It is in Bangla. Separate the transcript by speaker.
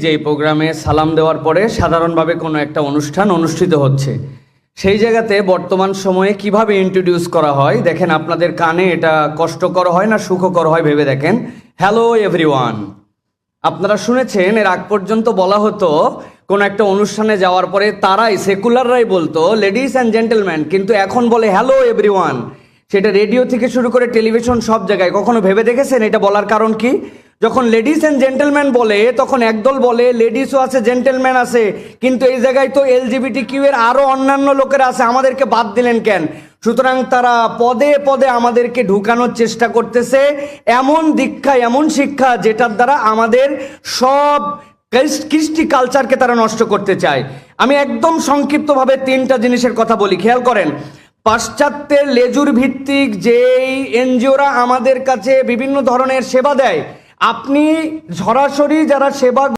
Speaker 1: যেই প্রোগ্রামে সালাম দেওয়ার পরে সাধারণভাবে কোনো একটা অনুষ্ঠান অনুষ্ঠিত হচ্ছে, সেই জায়গাতে বর্তমান সময়ে কিভাবে ইন্ট্রোডিউস করা হয় দেখেন। আপনাদের কানে এটা কষ্টকর হয় না সুখকর হয় ভেবে দেখেন। হ্যালো এভরিওয়ান, আপনারা শুনেছেন এর আগ পর্যন্ত বলা হতো কোনো একটা অনুষ্ঠানে যাওয়ার পরে তারাই সেকুলাররাই বলতো লেডিস অ্যান্ড জেন্টেলম্যান, কিন্তু এখন বলে হ্যালো এভরিওয়ান। সেটা রেডিও থেকে শুরু করে টেলিভিশন সব জায়গায়। কখনো ভেবে দেখেছেন এটা বলার কারণ কি? যখন লেডিস অ্যান্ড জেন্টেলম্যান বলে তখন একদল বলে লেডিসও আছে জেন্টেলম্যান আছে, কিন্তু এই জায়গায় তো LGBTQ এর আরও অন্যান্য লোকেরা আছে, আমাদেরকে বাদ দিলেন কেন? সুতরাং তারা পদে পদে আমাদেরকে ঢুকানোর চেষ্টা করতেছে এমন দীক্ষা, এমন শিক্ষা যেটার দ্বারা আমাদের সব কৃষ্টি কালচারকে তারা নষ্ট করতে চায়। আমি একদম সংক্ষিপ্তভাবে 3টা জিনিসের কথা বলি, খেয়াল করেন। পাশ্চাত্যের লেজুর ভিত্তিক যেই এনজিওরা আমাদের কাছে বিভিন্ন ধরনের সেবা দেয়, আপনি সরাসরি যারা সেবা